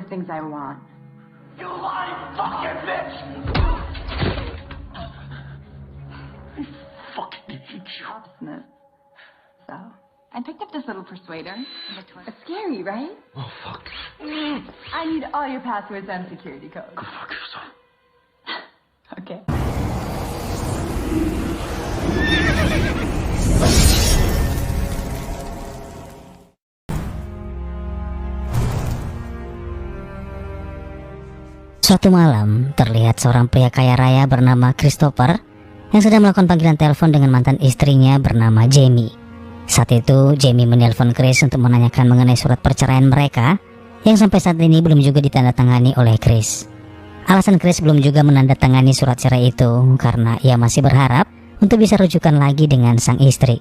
the things I want. You lying fucking bitch! I fucking hate you. Obstinate. So, I picked up this little persuader. It's scary, right? Oh, fuck. I need all your passwords and security codes. Go fuck yourself. Okay. Suatu malam, terlihat seorang pria kaya raya bernama Christopher yang sedang melakukan panggilan telepon dengan mantan istrinya bernama Jamie. Saat itu, Jamie menelpon Chris untuk menanyakan mengenai surat perceraian mereka yang sampai saat ini belum juga ditandatangani oleh Chris. Alasan Chris belum juga menandatangani surat cerai itu karena ia masih berharap untuk bisa rujukan lagi dengan sang istri.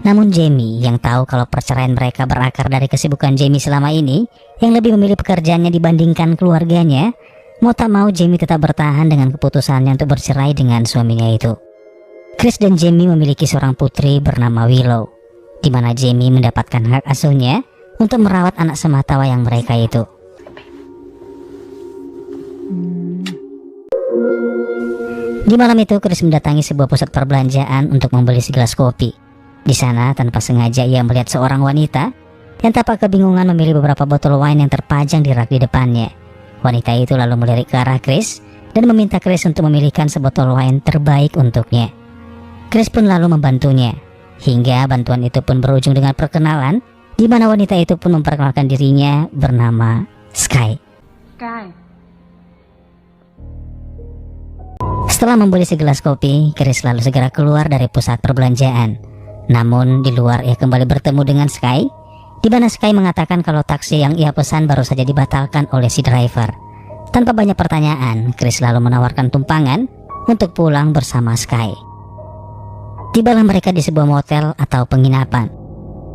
Namun Jamie yang tahu kalau perceraian mereka berakar dari kesibukan Jamie selama ini yang lebih memilih pekerjaannya dibandingkan keluarganya, mau tak mau Jamie tetap bertahan dengan keputusannya untuk bercerai dengan suaminya itu. Chris dan Jamie memiliki seorang putri bernama Willow, di mana Jamie mendapatkan hak asuhnya untuk merawat anak sematawayang mereka itu. Di malam itu Chris mendatangi sebuah pusat perbelanjaan untuk membeli segelas kopi. Di sana tanpa sengaja ia melihat seorang wanita yang tampak kebingungan memilih beberapa botol wine yang terpajang di rak di depannya. Wanita itu lalu melirik ke arah Chris dan meminta Chris untuk memilihkan sebotol wine terbaik untuknya. Chris pun lalu membantunya, hingga bantuan itu pun berujung dengan perkenalan, di mana wanita itu pun memperkenalkan dirinya bernama Sky. Sky. Setelah membeli segelas kopi, Chris lalu segera keluar dari pusat perbelanjaan. Namun di luar ia kembali bertemu dengan Sky, di mana Sky mengatakan kalau taksi yang ia pesan baru saja dibatalkan oleh si driver. Tanpa banyak pertanyaan, Chris lalu menawarkan tumpangan untuk pulang bersama Sky. Tibalah mereka di sebuah motel atau penginapan,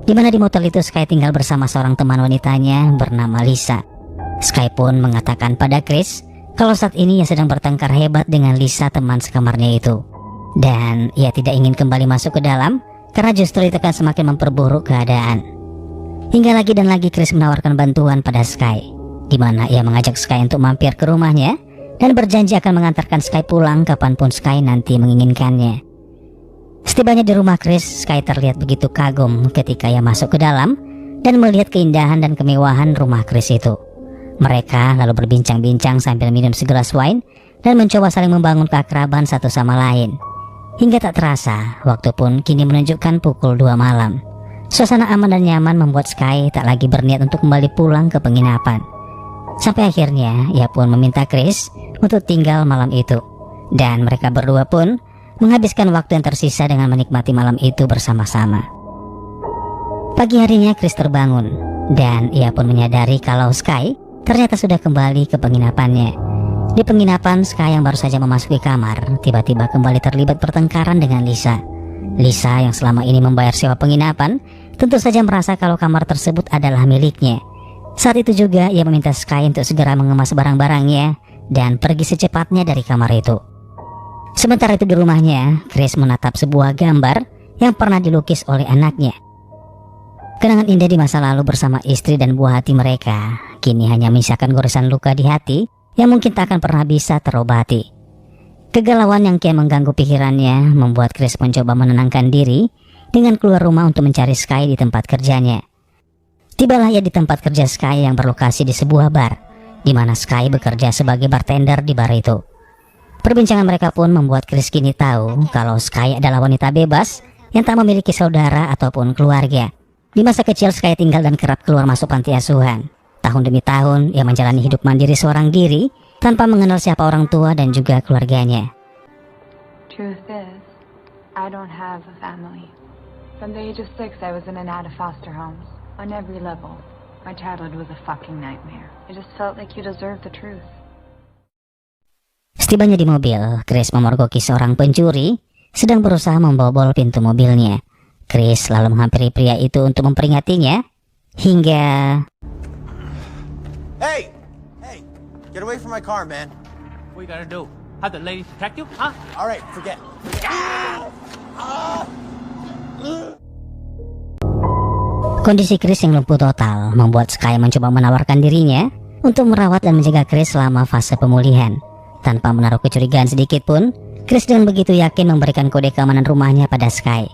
di mana di motel itu Sky tinggal bersama seorang teman wanitanya bernama Lisa. Sky pun mengatakan pada Chris kalau saat ini ia sedang bertengkar hebat dengan Lisa, teman sekamarnya itu, dan ia tidak ingin kembali masuk ke dalam karena justru itu akan semakin memperburuk keadaan. Hingga lagi dan lagi Chris menawarkan bantuan pada Sky, di mana ia mengajak Sky untuk mampir ke rumahnya dan berjanji akan mengantarkan Sky pulang kapanpun Sky nanti menginginkannya. Setibanya di rumah Chris, Sky terlihat begitu kagum ketika ia masuk ke dalam dan melihat keindahan dan kemewahan rumah Chris itu. Mereka lalu berbincang-bincang sambil minum segelas wine dan mencoba saling membangun keakraban satu sama lain. Hingga tak terasa, waktu pun kini menunjukkan pukul 2 malam. Suasana aman dan nyaman membuat Sky tak lagi berniat untuk kembali pulang ke penginapan. Sampai akhirnya ia pun meminta Chris untuk tinggal malam itu, dan mereka berdua pun menghabiskan waktu yang tersisa dengan menikmati malam itu bersama-sama. Pagi harinya Chris terbangun, dan ia pun menyadari kalau Sky ternyata sudah kembali ke penginapannya. Di penginapan, Sky yang baru saja memasuki kamar tiba-tiba kembali terlibat pertengkaran dengan Lisa. Lisa yang selama ini membayar sewa penginapan tentu saja merasa kalau kamar tersebut adalah miliknya. Saat itu juga ia meminta Sky untuk segera mengemas barang-barangnya dan pergi secepatnya dari kamar itu. Sementara itu di rumahnya, Chris menatap sebuah gambar yang pernah dilukis oleh anaknya. Kenangan indah di masa lalu bersama istri dan buah hati mereka kini hanya menyisakan goresan luka di hati yang mungkin tak akan pernah bisa terobati. Kegalauan yang kian mengganggu pikirannya membuat Chris mencoba menenangkan diri dengan keluar rumah untuk mencari Sky di tempat kerjanya. Tibalah ia di tempat kerja Sky yang berlokasi di sebuah bar, di mana Sky bekerja sebagai bartender di bar itu. Perbincangan mereka pun membuat Chris kini tahu kalau Sky adalah wanita bebas yang tak memiliki saudara ataupun keluarga. Di masa kecil Sky tinggal dan kerap keluar masuk panti asuhan. Tahun demi tahun ia menjalani hidup mandiri seorang diri tanpa mengenal siapa orang tua dan juga keluarganya. Truth is, I don't have a family. From the age of 6, I was in and out of foster homes. On every level. My childhood was a fucking nightmare. I just felt like you deserved the truth. Setibanya di mobil, Chris memergoki seorang pencuri sedang berusaha membobol pintu mobilnya. Chris lalu menghampiri pria itu untuk memperingatinya, hingga... Hey! Hey! Get away from my car, man. What you gonna do? Have the ladies protect you? Huh? Alright, forget. Kondisi Chris yang lumpuh total membuat Sky mencoba menawarkan dirinya untuk merawat dan menjaga Chris selama fase pemulihan. Tanpa menaruh kecurigaan sedikit pun, Chris dengan begitu yakin memberikan kode keamanan rumahnya pada Sky,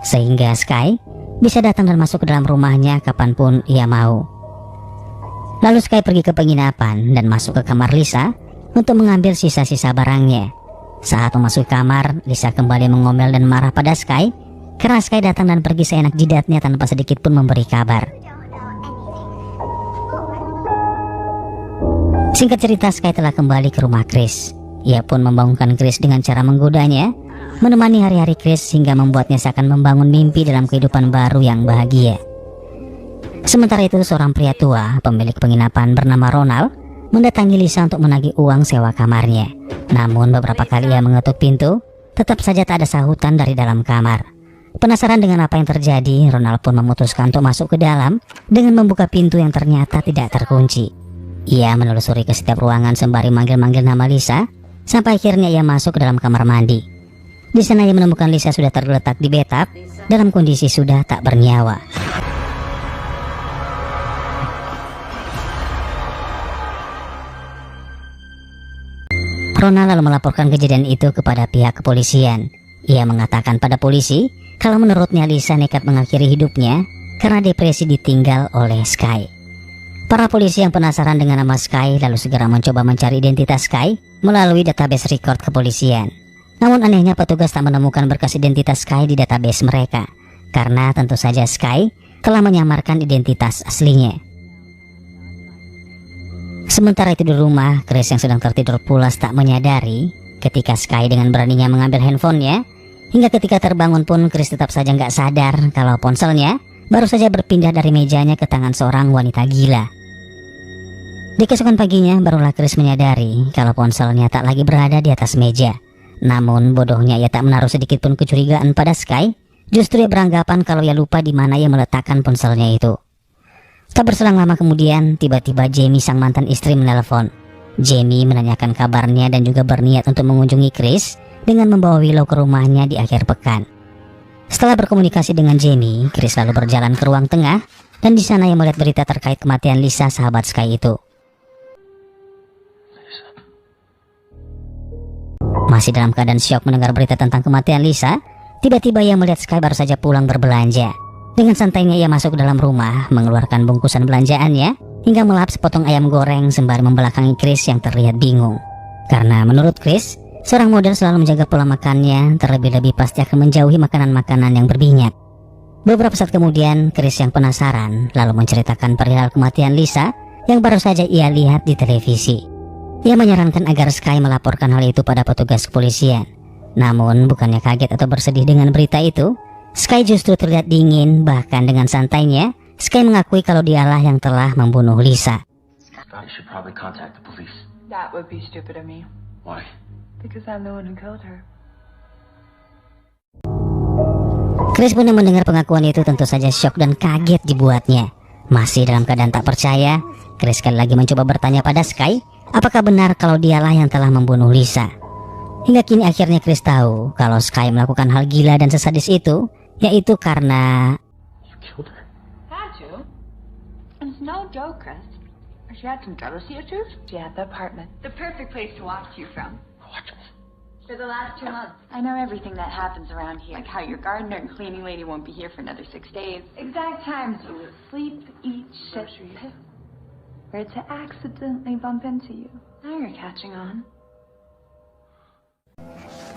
sehingga Sky bisa datang dan masuk ke dalam rumahnya kapanpun ia mau. Lalu Sky pergi ke penginapan dan masuk ke kamar Lisa untuk mengambil sisa-sisa barangnya. Saat memasuki kamar, Lisa kembali mengomel dan marah pada Sky karena Sky datang dan pergi seenak jidatnya tanpa sedikit pun memberi kabar. Singkat cerita, Sky telah kembali ke rumah Chris. Ia pun membangunkan Chris dengan cara menggodanya, menemani hari-hari Chris hingga membuatnya seakan membangun mimpi dalam kehidupan baru yang bahagia. Sementara itu, seorang pria tua, pemilik penginapan bernama Ronald, mendatangi Lisa untuk menagih uang sewa kamarnya. Namun beberapa kali ia mengetuk pintu, tetap saja tak ada sahutan dari dalam kamar. Penasaran dengan apa yang terjadi, Ronald pun memutuskan untuk masuk ke dalam dengan membuka pintu yang ternyata tidak terkunci. Ia menelusuri ke setiap ruangan sembari manggil-manggil nama Lisa, sampai akhirnya ia masuk ke dalam kamar mandi. Di sana ia menemukan Lisa sudah tergeletak di bathtub dalam kondisi sudah tak bernyawa. Ronald lalu melaporkan kejadian itu kepada pihak kepolisian. Ia mengatakan pada polisi kalau menurutnya Lisa nekat mengakhiri hidupnya karena depresi ditinggal oleh Sky. Para polisi yang penasaran dengan nama Sky lalu segera mencoba mencari identitas Sky melalui database record kepolisian. Namun anehnya petugas tak menemukan berkas identitas Sky di database mereka, karena tentu saja Sky telah menyamarkan identitas aslinya. Sementara itu di rumah, Chris yang sedang tertidur pulas tak menyadari ketika Sky dengan beraninya mengambil handphonenya, hingga ketika terbangun pun Chris tetap saja nggak sadar kalau ponselnya baru saja berpindah dari mejanya ke tangan seorang wanita gila. Di keesokan paginya barulah Chris menyadari kalau ponselnya tak lagi berada di atas meja. Namun bodohnya ia tak menaruh sedikit pun kecurigaan pada Sky. Justru ia beranggapan kalau ia lupa di mana ia meletakkan ponselnya itu. Tak berselang lama kemudian, tiba-tiba Jamie sang mantan istri menelpon. Jamie menanyakan kabarnya dan juga berniat untuk mengunjungi Chris dengan membawa Willow ke rumahnya di akhir pekan. Setelah berkomunikasi dengan Jamie, Chris lalu berjalan ke ruang tengah dan di sana ia melihat berita terkait kematian Lisa, sahabat Sky itu. Masih dalam keadaan syok mendengar berita tentang kematian Lisa, tiba-tiba ia melihat Sky baru saja pulang berbelanja. Dengan santainya ia masuk ke dalam rumah, mengeluarkan bungkusan belanjaannya, hingga melahap sepotong ayam goreng sembari membelakangi Chris yang terlihat bingung. Karena menurut Chris, seorang model selalu menjaga pola makannya, terlebih-lebih pasti akan menjauhi makanan-makanan yang berminyak. Beberapa saat kemudian, Chris yang penasaran lalu menceritakan perihal kematian Lisa yang baru saja ia lihat di televisi. Ia menyarankan agar Sky melaporkan hal itu pada petugas kepolisian. Namun bukannya kaget atau bersedih dengan berita itu, Sky justru terlihat dingin. Bahkan dengan santainya, Sky mengakui kalau dialah yang telah membunuh Lisa. Thought you should probably contact the police. That would be stupid of me. Why? Because I'm the one who killed her. Chris pun yang mendengar pengakuan itu tentu saja syok dan kaget dibuatnya. Masih dalam keadaan tak percaya, Chris sekali lagi mencoba bertanya pada Sky, apakah benar kalau dialah yang telah membunuh Lisa. Hingga kini akhirnya Chris tahu kalau Sky melakukan hal gila dan sesadis itu, yaitu karena You killed her? Had to. It's no joke, Chris. She had some jealousy issues. She had the apartment. The perfect place to watch you from. Watch me. For the last 2 months. I know everything that happens around here. Like how your gardener and cleaning lady won't be here for another 6 days. Exact times you sleep, eat, shit, piss. Or to accidentally bump into you. Now you're catching on.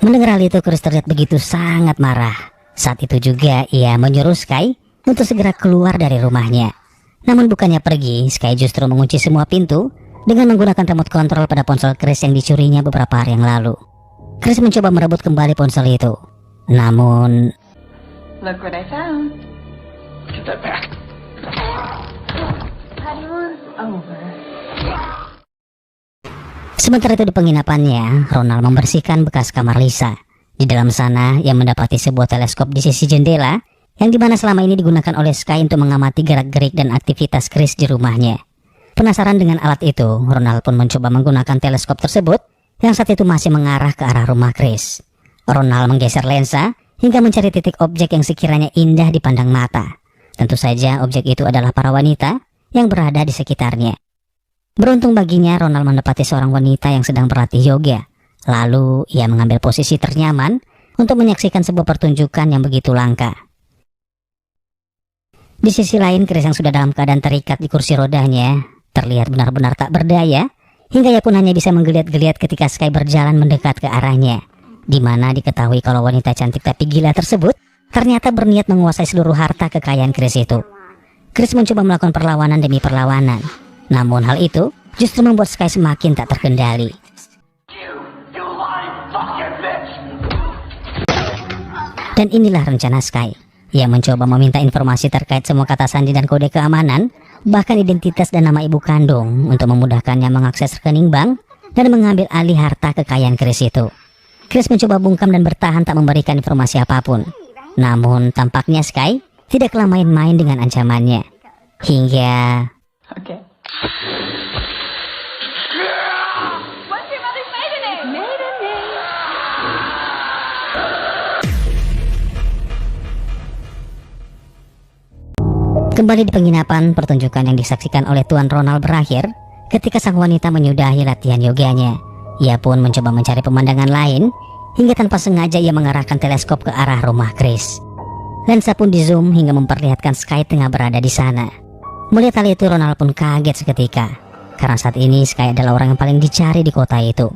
mendengar hal itu, Chris terlihat begitu sangat marah. Saat itu juga ia menyuruh Sky untuk segera keluar dari rumahnya. Namun bukannya pergi, Sky justru mengunci semua pintu dengan menggunakan remote control pada ponsel Chris yang dicurinya beberapa hari yang lalu. Chris mencoba merebut kembali ponsel itu. Namun, Look what I found. Get that back. Honeymoon's over. sementara itu di penginapannya, Ronald membersihkan bekas kamar Lisa. Di dalam sana, ia mendapati sebuah teleskop di sisi jendela, yang dimana selama ini digunakan oleh Sky untuk mengamati gerak-gerik dan aktivitas Chris di rumahnya. Penasaran dengan alat itu, Ronald pun mencoba menggunakan teleskop tersebut, yang saat itu masih mengarah ke arah rumah Chris. Ronald menggeser lensa, hingga mencari titik objek yang sekiranya indah dipandang mata. Tentu saja objek itu adalah para wanita yang berada di sekitarnya. Beruntung baginya, Ronald mendapati seorang wanita yang sedang berlatih yoga. Lalu ia mengambil posisi ternyaman untuk menyaksikan sebuah pertunjukan yang begitu langka. Di sisi lain, Chris yang sudah dalam keadaan terikat di kursi rodanya terlihat benar-benar tak berdaya, hingga ia pun hanya bisa menggeliat-geliat ketika Sky berjalan mendekat ke arahnya, di mana diketahui kalau wanita cantik tapi gila tersebut ternyata berniat menguasai seluruh harta kekayaan Chris itu. Chris mencoba melakukan perlawanan demi perlawanan, namun hal itu justru membuat Sky semakin tak terkendali. Dan inilah rencana Sky. Ia mencoba meminta informasi terkait semua kata sandi dan kode keamanan, bahkan identitas dan nama ibu kandung untuk memudahkannya mengakses rekening bank dan mengambil alih harta kekayaan Chris itu. Chris mencoba bungkam dan bertahan tak memberikan informasi apapun. Namun tampaknya Sky tidaklah main-main dengan ancamannya. Hingga... Okay. What's your mother's maiden name? Maiden name. Kembali di penginapan, pertunjukan yang disaksikan oleh Tuan Ronald berakhir ketika sang wanita menyudahi latihan yoganya. Ia pun mencoba mencari pemandangan lain, hingga tanpa sengaja ia mengarahkan teleskop ke arah rumah Chris. Lensa pun di zoom hingga memperlihatkan Sky tengah berada di sana. Melihat hal itu, Ronald pun kaget seketika, karena saat ini Sky adalah orang yang paling dicari di kota itu.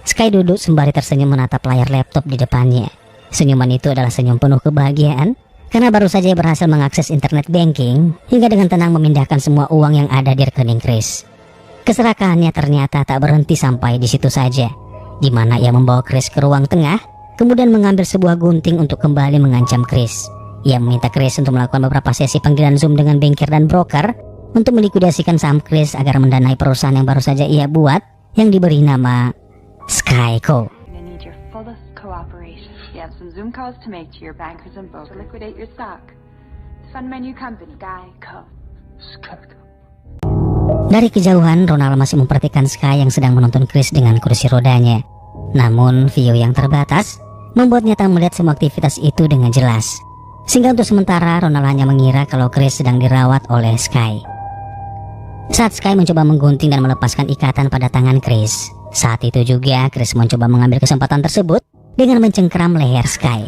Sky duduk sembari tersenyum menatap layar laptop di depannya. Senyuman itu adalah senyum penuh kebahagiaan, karena baru saja ia berhasil mengakses internet banking hingga dengan tenang memindahkan semua uang yang ada di rekening Chris. Keserakahannya ternyata tak berhenti sampai di situ saja, di mana ia membawa Chris ke ruang tengah, kemudian mengambil sebuah gunting untuk kembali mengancam Chris. Ia meminta Chris untuk melakukan beberapa sesi panggilan Zoom dengan bankir dan broker untuk melikuidasikan saham Chris agar mendanai perusahaan yang baru saja ia buat yang diberi nama Skyco. You have some Zoom calls to make to your bankers and brokers to liquidate your stock. Fund my new company, Skyco. Skyco. Dari kejauhan, Ronald masih memperhatikan Sky yang sedang menonton Chris dengan kursi rodanya. Namun, view yang terbatas membuatnya tak melihat semua aktivitas itu dengan jelas. Sehingga untuk sementara, Ronald hanya mengira kalau Chris sedang dirawat oleh Sky. Saat Sky mencoba menggunting dan melepaskan ikatan pada tangan Chris, saat itu juga Chris mencoba mengambil kesempatan tersebut dengan mencengkeram leher Sky.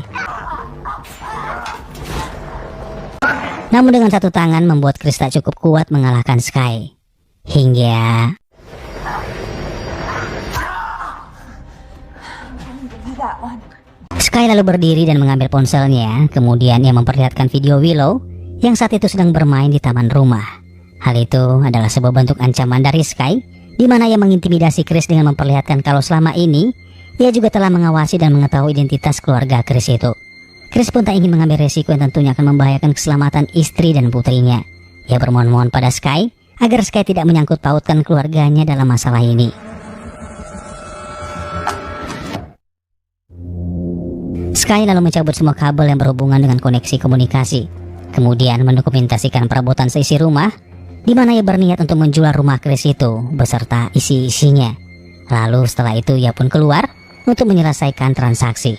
Namun dengan satu tangan membuat Chris tak cukup kuat mengalahkan Sky. Hingga... Sky lalu berdiri dan mengambil ponselnya. Kemudian ia memperlihatkan video Willow yang saat itu sedang bermain di taman rumah. Hal itu adalah sebuah bentuk ancaman dari Sky, di mana ia mengintimidasi Chris dengan memperlihatkan kalau selama ini ia juga telah mengawasi dan mengetahui identitas keluarga Chris itu. Chris pun tak ingin mengambil resiko yang tentunya akan membahayakan keselamatan istri dan putrinya. Ia bermohon-mohon pada Sky agar Sky tidak menyangkut pautkan keluarganya dalam masalah ini. Sky lalu mencabut semua kabel yang berhubungan dengan koneksi komunikasi, kemudian mendokumentasikan perabotan seisi rumah, di mana ia berniat untuk menjual rumah Chris itu beserta isi-isinya. Lalu setelah itu ia pun keluar untuk menyelesaikan transaksi.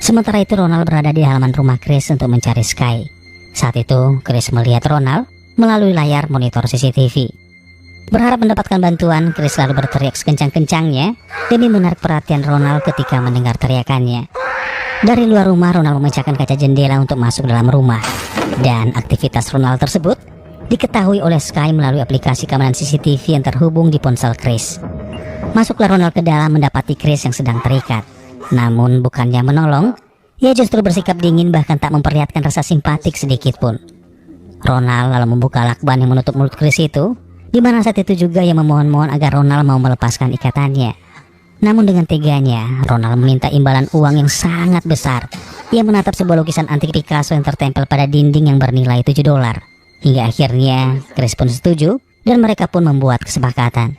Sementara itu Ronald berada di halaman rumah Chris untuk mencari Sky. Saat itu Chris melihat Ronald melalui layar monitor CCTV. Berharap mendapatkan bantuan, Chris lalu berteriak sekencang-kencangnya demi menarik perhatian Ronald ketika mendengar teriakannya. Dari luar rumah, Ronald memecahkan kaca jendela untuk masuk dalam rumah. Dan aktivitas Ronald tersebut diketahui oleh Sky melalui aplikasi keamanan CCTV yang terhubung di ponsel Chris. Masuklah Ronald ke dalam mendapati Chris yang sedang terikat. Namun bukannya menolong, ia justru bersikap dingin bahkan tak memperlihatkan rasa simpatik sedikit pun. Ronald lalu membuka lakban yang menutup mulut Chris itu, di mana saat itu juga ia memohon-mohon agar Ronald mau melepaskan ikatannya. Namun dengan teganya, Ronald meminta imbalan uang yang sangat besar. Ia menatap sebuah lukisan antik Picasso yang tertempel pada dinding yang bernilai $7. Hingga akhirnya Chris pun setuju dan mereka pun membuat kesepakatan.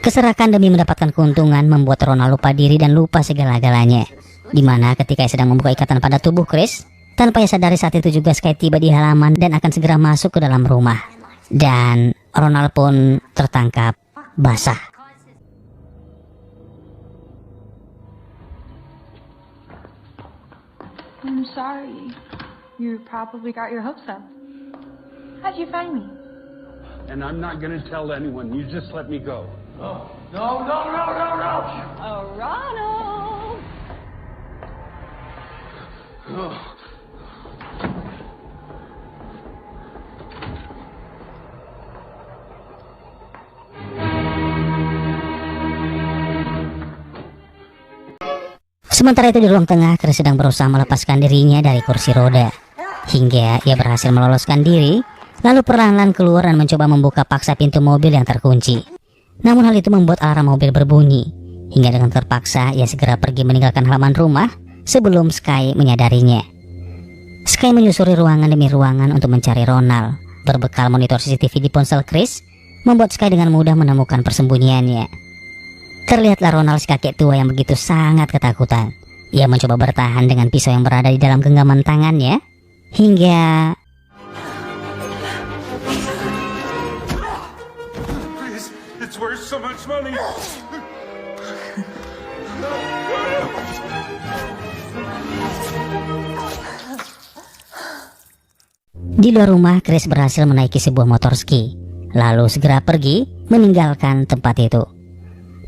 Keserakan demi mendapatkan keuntungan membuat Ronald lupa diri dan lupa segala-galanya. Dimana ketika ia sedang membuka ikatan pada tubuh Chris, tanpa ia sadari saat itu juga Sky tiba di halaman dan akan segera masuk ke dalam rumah. Dan Ronald pun tertangkap basah. I'm sorry. You probably got your hopes up. How'd you find me? and I'm not gonna tell anyone. You just let me go. No, no, no, no, no, no! Oh, Ronald! Sementara itu di ruang tengah, Chris sedang berusaha melepaskan dirinya dari kursi roda. Hingga ia berhasil meloloskan diri, lalu perlahan-lahan keluar dan mencoba membuka paksa pintu mobil yang terkunci. Namun hal itu membuat alarm mobil berbunyi. Hingga dengan terpaksa ia segera pergi meninggalkan halaman rumah sebelum Sky menyadarinya. Sky menyusuri ruangan demi ruangan untuk mencari Ronald. Berbekal monitor CCTV di ponsel Chris, membuat Sky dengan mudah menemukan persembunyiannya. Terlihatlah Ronald, si kakek tua yang begitu sangat ketakutan. Ia mencoba bertahan dengan pisau yang berada di dalam genggaman tangannya, hingga Please, it's worth so much money. di luar rumah, Chris berhasil menaiki sebuah motor ski, lalu segera pergi meninggalkan tempat itu.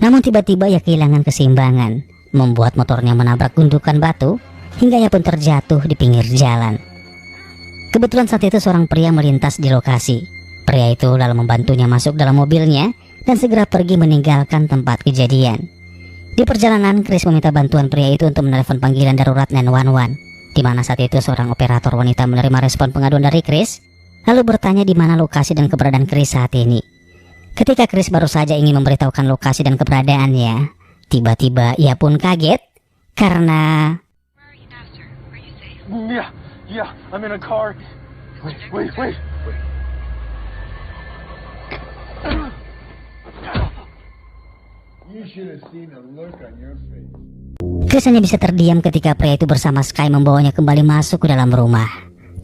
Namun tiba-tiba ia kehilangan keseimbangan, membuat motornya menabrak gundukan batu, hingga ia pun terjatuh di pinggir jalan. Kebetulan saat itu seorang pria melintas di lokasi. Pria itu lalu membantunya masuk dalam mobilnya dan segera pergi meninggalkan tempat kejadian. Di perjalanan, Chris meminta bantuan pria itu untuk menelepon panggilan darurat 911, di mana saat itu seorang operator wanita menerima respon pengaduan dari Chris, lalu bertanya di mana lokasi dan keberadaan Chris saat ini. Ketika Chris baru saja ingin memberitahukan lokasi dan keberadaannya, tiba-tiba ia pun kaget karena Yeah, I'm in a car. Wait. You should have seen the look on your face. Chris hanya bisa terdiam ketika pria itu bersama Sky membawanya kembali masuk ke dalam rumah.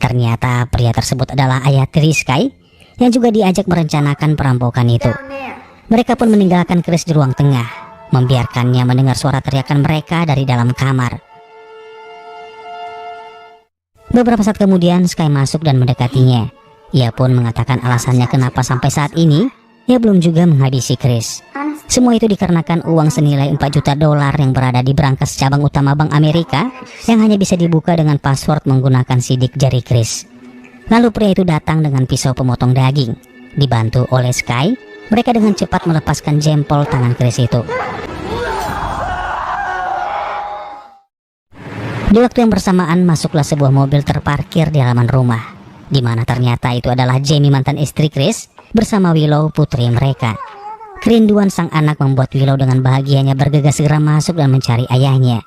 Ternyata pria tersebut adalah ayah tiri Sky yang juga diajak merencanakan perampokan itu. Mereka pun meninggalkan Chris di ruang tengah, membiarkannya mendengar suara teriakan mereka dari dalam kamar. Beberapa saat kemudian Sky masuk dan mendekatinya. Ia pun mengatakan alasannya kenapa sampai saat ini ia belum juga menghabisi Chris. Semua itu dikarenakan uang senilai $4 juta yang berada di brankas cabang utama Bank Amerika yang hanya bisa dibuka dengan password menggunakan sidik jari Chris. Lalu pria itu datang dengan pisau pemotong daging. Dibantu oleh Sky, mereka dengan cepat melepaskan jempol tangan Chris itu. Di waktu yang bersamaan masuklah sebuah mobil terparkir di halaman rumah, di mana ternyata itu adalah Jamie, mantan istri Chris, bersama Willow, putri mereka. Kerinduan sang anak membuat Willow dengan bahagianya bergegas segera masuk dan mencari ayahnya.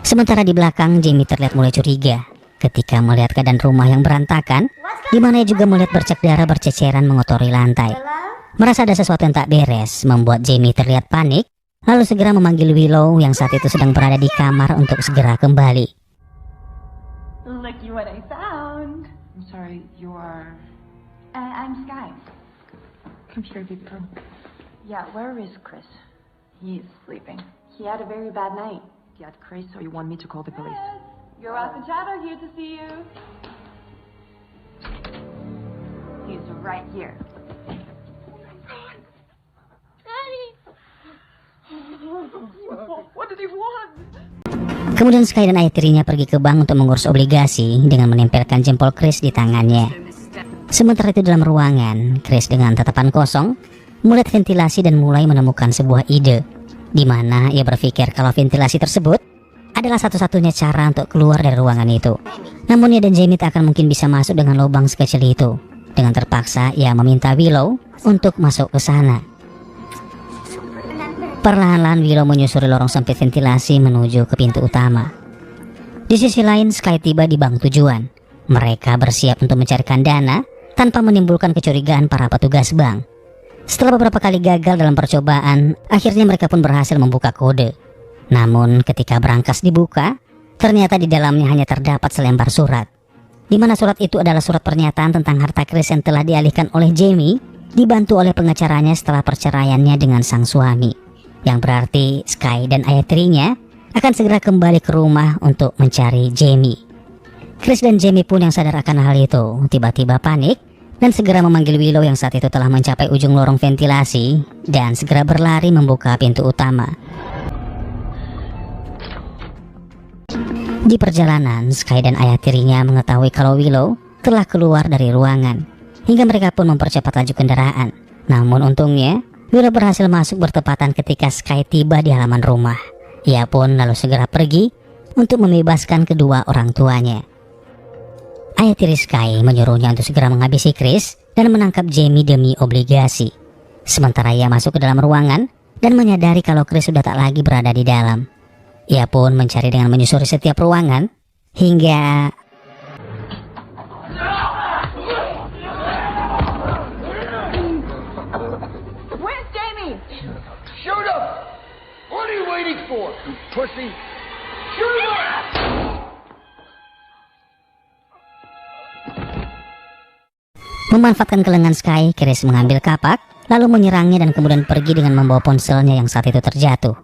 Sementara di belakang, Jamie terlihat mulai curiga ketika melihat keadaan rumah yang berantakan, di mana ia juga melihat bercak darah berceceran mengotori lantai. Merasa ada sesuatu yang tak beres, membuat Jamie terlihat panik, lalu segera memanggil Willow yang saat itu sedang berada di kamar untuk segera kembali. Looky what I found. I'm sorry, you are... I'm Sky. Come here, big girl. Yeah, where is Chris? He's sleeping. He had a very bad night. He had Chris, so you want me to call the police? Yes. Your Ross and Chad are here to see you. He's right here. What did he want? Kemudian Sky dan ayah tirinya pergi ke bank untuk mengurus obligasi dengan menempelkan jempol Chris di tangannya. Sementara itu dalam ruangan, Chris dengan tatapan kosong melihat ventilasi dan mulai menemukan sebuah ide, di mana ia berpikir kalau ventilasi tersebut adalah satu-satunya cara untuk keluar dari ruangan itu. Namun ia dan Jamie tak akan mungkin bisa masuk dengan lubang sekecil itu. Dengan terpaksa ia meminta Willow untuk masuk ke sana. Perlahan-lahan Willow menyusuri lorong sempit ventilasi menuju ke pintu utama. Di sisi lain, Sky tiba di bank tujuan. Mereka bersiap untuk mencarikan dana tanpa menimbulkan kecurigaan para petugas bank. Setelah beberapa kali gagal dalam percobaan, akhirnya mereka pun berhasil membuka kode. Namun ketika brankas dibuka, ternyata di dalamnya hanya terdapat selembar surat, di mana surat itu adalah surat pernyataan tentang harta Chris yang telah dialihkan oleh Jamie, dibantu oleh pengacaranya setelah perceraiannya dengan sang suami. Yang berarti Sky dan ayah tirinya akan segera kembali ke rumah untuk mencari Jamie. Chris dan Jamie pun yang sadar akan hal itu tiba-tiba panik dan segera memanggil Willow yang saat itu telah mencapai ujung lorong ventilasi dan segera berlari membuka pintu utama. Di perjalanan, Sky dan ayah tirinya mengetahui kalau Willow telah keluar dari ruangan, hingga mereka pun mempercepat laju kendaraan. Namun untungnya, Willow berhasil masuk bertepatan ketika Sky tiba di halaman rumah. Ia pun lalu segera pergi untuk membebaskan kedua orang tuanya. Ayah tiri Sky menyuruhnya untuk segera menghabisi Chris dan menangkap Jamie demi obligasi. Sementara ia masuk ke dalam ruangan dan menyadari kalau Chris sudah tak lagi berada di dalam. Ia pun mencari dengan menyusuri setiap ruangan hingga Where's Jamie? Shoot him! What are you waiting for, you pussy? Shoot him! memanfaatkan kelengan Sky, Chris mengambil kapak lalu menyerangnya dan kemudian pergi dengan membawa ponselnya yang saat itu terjatuh.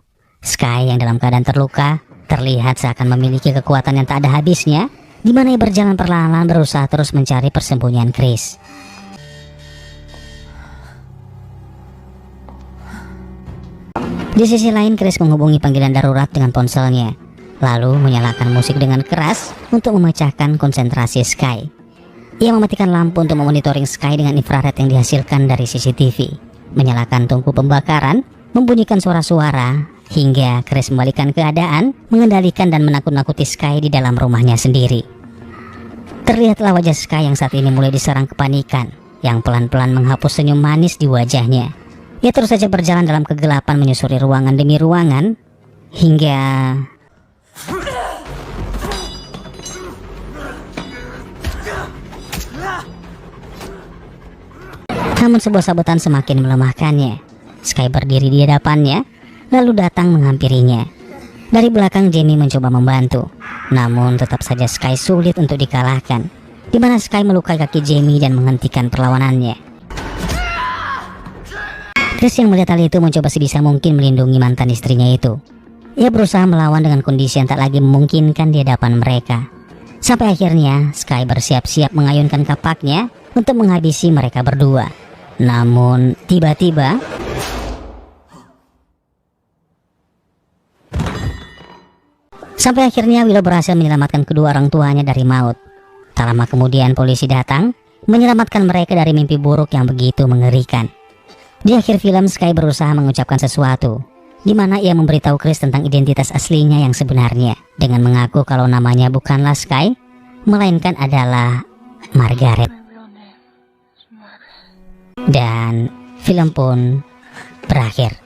Sky yang dalam keadaan terluka terlihat seakan memiliki kekuatan yang tak ada habisnya, di mana ia berjalan perlahan berusaha terus mencari persembunyian Chris. Di sisi lain, Chris menghubungi panggilan darurat dengan ponselnya, lalu menyalakan musik dengan keras untuk memecahkan konsentrasi Sky. Ia mematikan lampu untuk memonitoring Sky dengan infrared yang dihasilkan dari CCTV, menyalakan tungku pembakaran, membunyikan suara-suara, hingga Chris membalikan keadaan, mengendalikan dan menakut-nakuti Sky di dalam rumahnya sendiri. Terlihatlah wajah Sky yang saat ini mulai diserang kepanikan, yang pelan-pelan menghapus senyum manis di wajahnya. Ia terus saja berjalan dalam kegelapan menyusuri ruangan demi ruangan, hingga namun sebuah sabetan semakin melemahkannya. Sky berdiri di hadapannya, lalu datang menghampirinya. Dari belakang Jamie mencoba membantu, namun tetap saja Sky sulit untuk dikalahkan, di mana Sky melukai kaki Jamie dan menghentikan perlawanannya. Chris yang melihat hal itu mencoba sebisa mungkin melindungi mantan istrinya itu. Ia berusaha melawan dengan kondisi yang tak lagi memungkinkan di hadapan mereka. Sampai akhirnya Sky bersiap-siap mengayunkan kapaknya untuk menghabisi mereka berdua. Namun tiba-tiba sampai akhirnya Willow berhasil menyelamatkan kedua orang tuanya dari maut. Tak lama kemudian polisi datang menyelamatkan mereka dari mimpi buruk yang begitu mengerikan. Di akhir film, Sky berusaha mengucapkan sesuatu, di mana ia memberitahu Chris tentang identitas aslinya yang sebenarnya, dengan mengaku kalau namanya bukanlah Sky, melainkan adalah Margaret. Dan film pun berakhir.